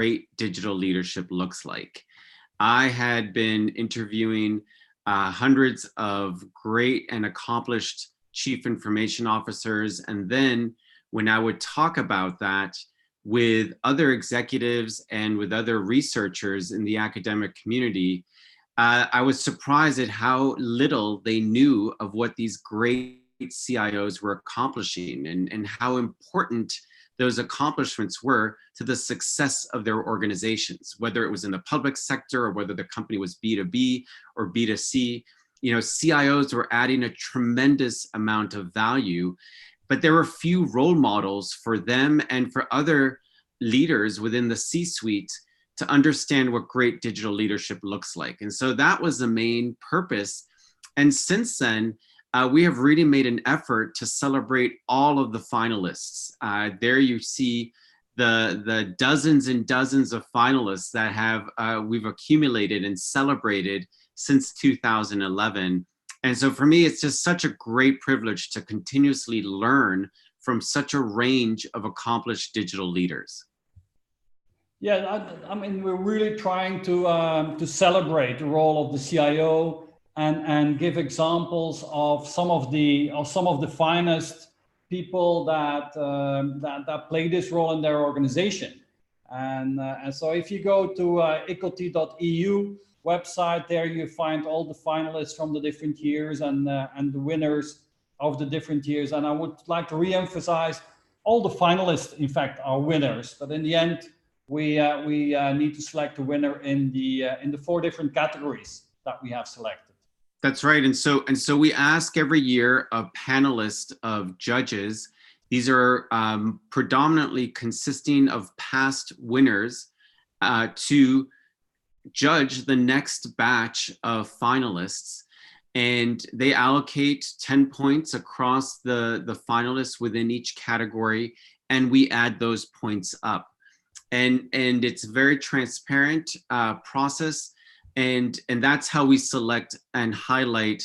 great digital leadership looks like. I had been interviewing hundreds of great and accomplished chief information officers. And then when I would talk about that with other executives and with other researchers in the academic community, I was surprised at how little they knew of what these great CIOs were accomplishing and how important those accomplishments were to the success of their organizations, whether it was in the public sector or whether the company was B2B or B2C. You know, CIOs were adding a tremendous amount of value, but there were few role models for them and for other leaders within the C-suite to understand what great digital leadership looks like. And so that was the main purpose. And since then, we have really made an effort to celebrate all of the finalists. There you see the dozens and dozens of finalists that have we've accumulated and celebrated since 2011. And so for me, it's just such a great privilege to continuously learn from such a range of accomplished digital leaders. Yeah, I mean, we're really trying to celebrate the role of the CIO and give examples of some of the finest people that play this role in their organization. And so if you go to ecoty.eu website, there you find all the finalists from the different years and the winners of the different years. And I would like to re-emphasize, all the finalists, in fact, are winners. But in the end, we need to select a winner in the 4 different categories that we have selected. That's right. And so we ask every year a panelist of judges. These are predominantly consisting of past winners to judge the next batch of finalists. And they allocate 10 points across the finalists within each category, and we add those points up. And it's a very transparent process. And that's how we select and highlight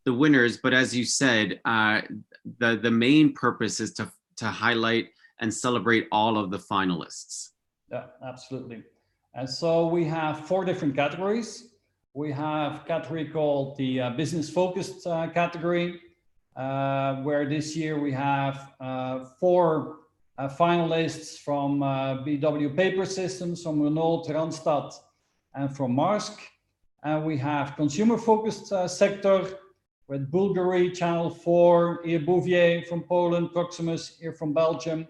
the winners. But as you said, the main purpose is to highlight and celebrate all of the finalists. Yeah, absolutely. And so we have 4 different categories. We have a category called the business focused category, where this year we have 4 finalists from BW Paper Systems, from Renault, Randstad, and from Maersk. And we have consumer-focused sector with Bulgari, Channel 4, Bouvier from Poland, Proximus here from Belgium.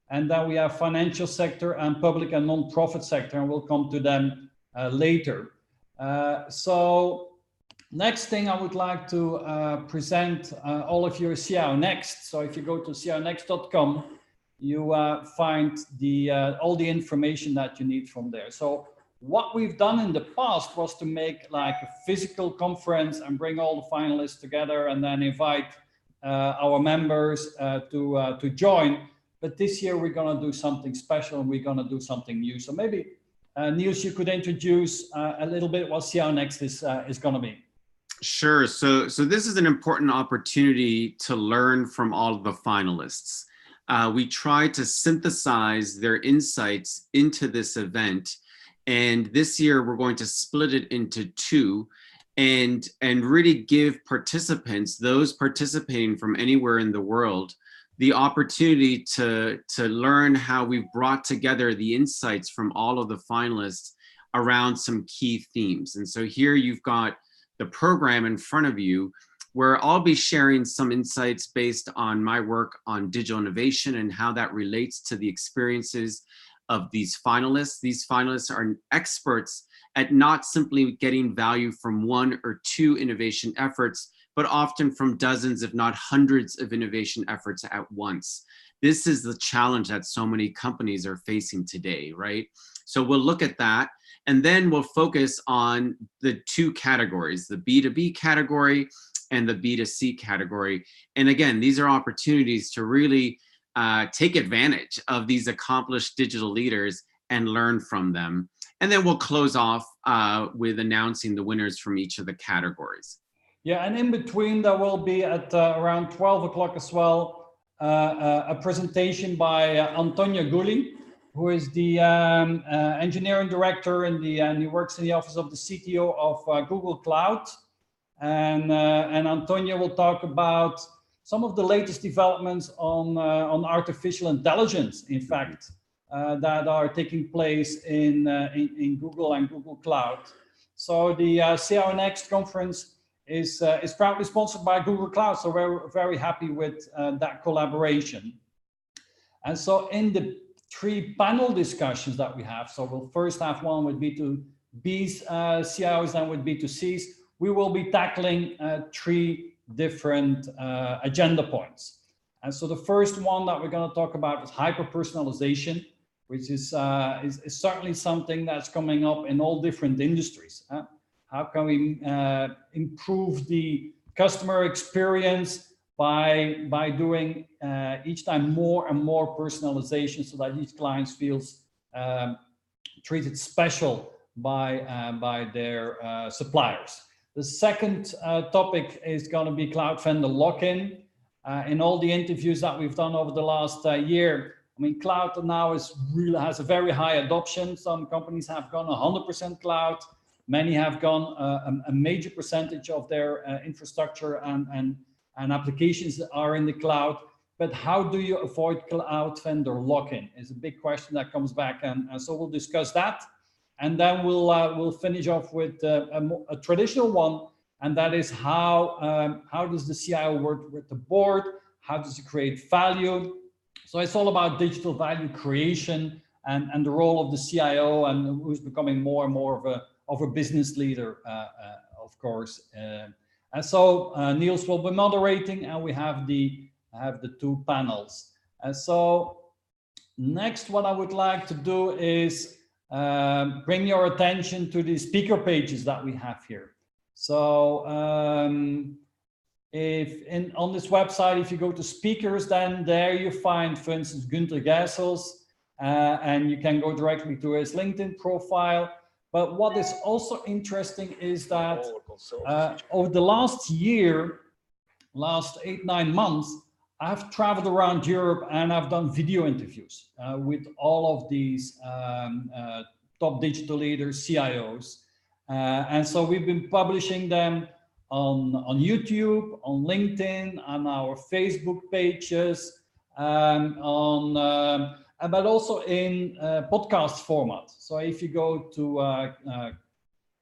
And then we have financial sector and public and non-profit sector, and we'll come to them later. So next thing I would like to present all of you is CIONEXT. So if you go to CIONEXT.com, you find all the information that you need from there. So what we've done in the past was to make like a physical conference and bring all the finalists together and then invite our members to join. But this year we're going to do something special and we're going to do something new. So maybe Nils, you could introduce a little bit what CIONEXT is going to be. Sure. So this is an important opportunity to learn from all of the finalists. We try to synthesize their insights into this event. And this year we're going to split it into 2 and really give participants, those participating from anywhere in the world, the opportunity to learn how we've brought together the insights from all of the finalists around some key themes. And so here you've got the program in front of you, where I'll be sharing some insights based on my work on digital innovation and how that relates to the experiences of these finalists. These finalists are experts at not simply getting value from 1 or 2 innovation efforts, but often from dozens, if not hundreds of innovation efforts at once. This is the challenge that so many companies are facing today, right? So we'll look at that, and then we'll focus on the 2 categories, the B2B category and the B2C category. And again, these are opportunities to really take advantage of these accomplished digital leaders and learn from them. And then we'll close off with announcing the winners from each of the categories. Yeah, and in between there will be at around 12 o'clock as well, a presentation by Antonia Gulli, who is the engineering director and he works in the office of the CTO of Google Cloud. And Antonio will talk about some of the latest developments on artificial intelligence, in fact, that are taking place in Google and Google Cloud. So the CIONEXT conference is proudly sponsored by Google Cloud. So we're very happy with that collaboration. And so in the 3 panel discussions that we have, so we'll first have one with B2B's CIOs and with B2C's, we will be tackling 3 different agenda points. And so the first one that we're going to talk about is hyper-personalization, which is certainly something that's coming up in all different industries. How can we improve the customer experience by doing each time more and more personalization so that each client feels treated special by their suppliers. The second topic is going to be cloud vendor lock-in. In all the interviews that we've done over the last year, I mean, cloud now has a very high adoption. Some companies have gone 100% cloud. Many have gone a major percentage of their infrastructure and applications are in the cloud. But how do you avoid cloud vendor lock-in is a big question that comes back. And so we'll discuss that. And then we'll finish off with a traditional one, and that is how does the CIO work with the board? How does it create value? So it's all about digital value creation and the role of the CIO, and who's becoming more and more of a business leader, of course. And so Nils will be moderating, and we have the 2 panels. And so next, what I would like to do is bring your attention to the speaker pages that we have here. So on this website, if you go to speakers, then there you find, for instance, Günther Geissels, and you can go directly to his LinkedIn profile. But what is also interesting is that over the last year, last 8-9 months, I've traveled around Europe and I've done video interviews with all of these top digital leaders, CIOs. And so we've been publishing them on YouTube, on LinkedIn, on our Facebook pages, but also in podcast format. So if you go to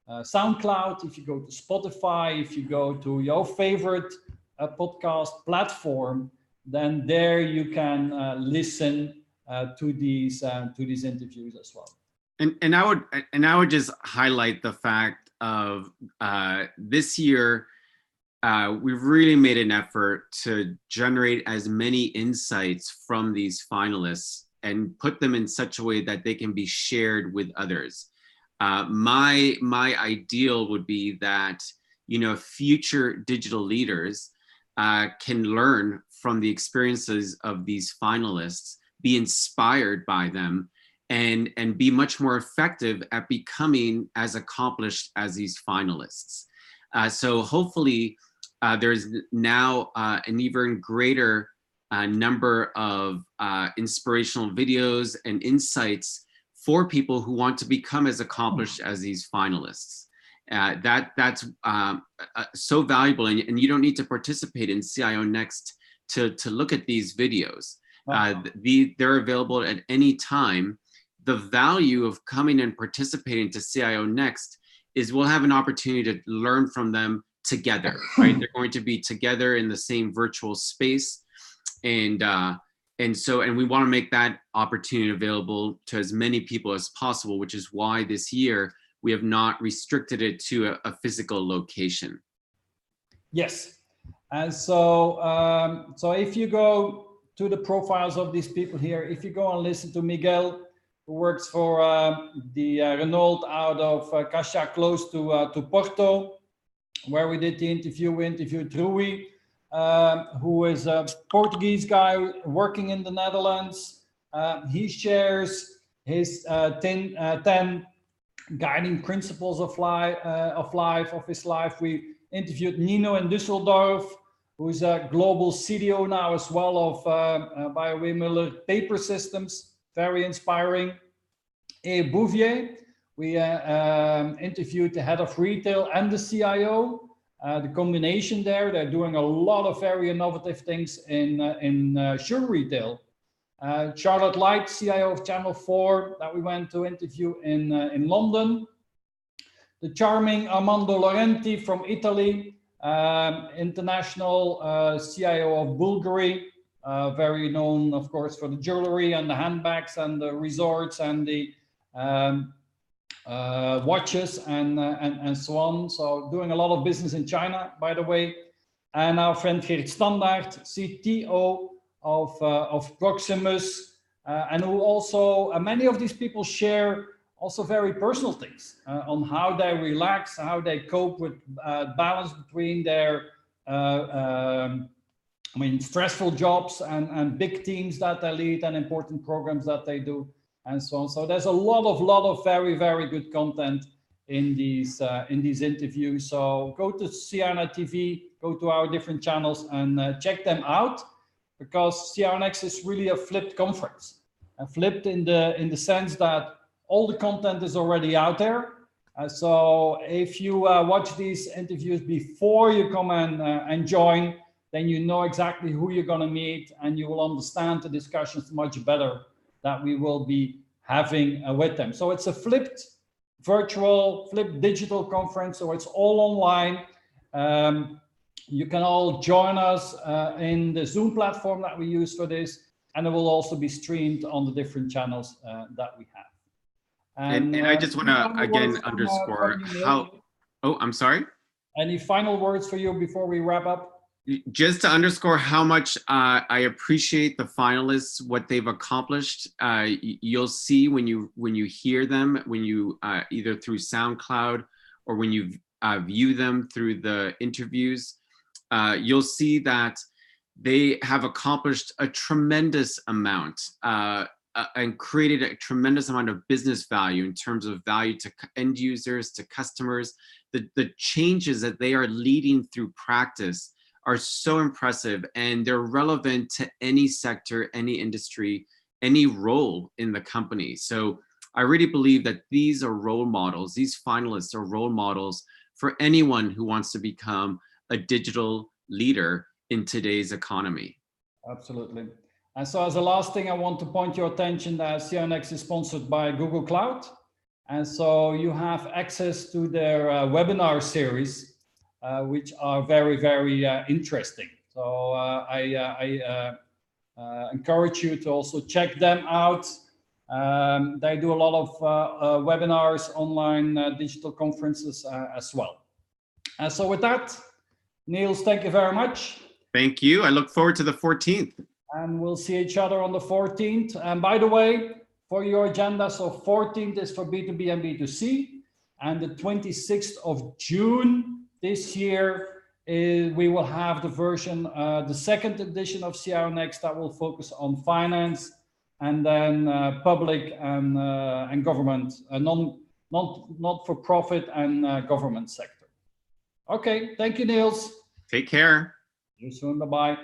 SoundCloud, if you go to Spotify, if you go to your favorite podcast platform, then there you can listen to these interviews as well. And I would just highlight the fact of this year we've really made an effort to generate as many insights from these finalists and put them in such a way that they can be shared with others. My ideal would be that, you know, future digital leaders can learn from the experiences of these finalists, be inspired by them, and be much more effective at becoming as accomplished as these finalists. So hopefully there's now an even greater number of inspirational videos and insights for people who want to become as accomplished as these finalists. That's so valuable, and you don't need to participate in CIONEXT to look at these videos. They're available at any time. The value of coming and participating to CIONEXT is we'll have an opportunity to learn from them together, right? They're going to be together in the same virtual space. And we want to make that opportunity available to as many people as possible, which is why this year we have not restricted it to a physical location. Yes. And so, so if you go to the profiles of these people here, if you go and listen to Miguel, who works for the Renault out of Caixa close to Porto, where we did the interview. We interviewed Rui, who is a Portuguese guy working in the Netherlands. He shares his 10 guiding principles of his life. We interviewed Nino in Düsseldorf, who's a global CDO now as well of BioWay Miller Paper Systems. very inspiring. Et Bouvier, we interviewed the head of retail and the CIO. The combination there, they're doing a lot of very innovative things in sure retail. Charlotte Light, CIO of Channel 4, that we went to interview in London. The charming Armando Laurenti from Italy, international CIO of Bulgari, very known, of course, for the jewelry and the handbags and the resorts and the watches and so on. So doing a lot of business in China, by the way. And our friend Geert Standaert, CTO of Proximus, and who also, many of these people share also very personal things on how they relax, how they cope with balance between their stressful jobs and big teams that they lead and important programs that they do and so on. So there's a lot of very, very good content in these interviews. So go to CIONEXT TV, go to our different channels and check them out, because CIONEXT is really a flipped conference. Flipped in the sense that all the content is already out there. So if you watch these interviews before you come and join, then you know exactly who you're going to meet, and you will understand the discussions much better that we will be having with them. So it's a flipped virtual, flipped digital conference, so it's all online. You can all join us in the Zoom platform that we use for this, and it will also be streamed on the different channels that we have. And I just want to again underscore how, oh, I'm sorry. Any final words for you before we wrap up? Just to underscore how much I appreciate the finalists, what they've accomplished. You'll see when you hear them, when you either through SoundCloud or when you view them through the interviews, you'll see that they have accomplished a tremendous amount and created a tremendous amount of business value in terms of value to end users, to customers. The changes that they are leading through practice are so impressive, and they're relevant to any sector, any industry, any role in the company. So I really believe that these are role models. These finalists are role models for anyone who wants to become a digital leader in today's economy. Absolutely. And so as a last thing, I want to point your attention that CIONEXT is sponsored by Google Cloud. And so you have access to their webinar series, which are very, very interesting. So I encourage you to also check them out. They do a lot of webinars, online digital conferences as well. And so with that, Nils, thank you very much. Thank you. I look forward to the 14th. And we'll see each other on the 14th. And by the way, for your agenda, so 14th is for B2B and B2C. And the 26th of June this year, we will have the version, the second edition of CIONEXT that will focus on finance, and then public and government, not for profit and government sector. Okay, thank you, Nils. Take care. See you soon. Bye-bye.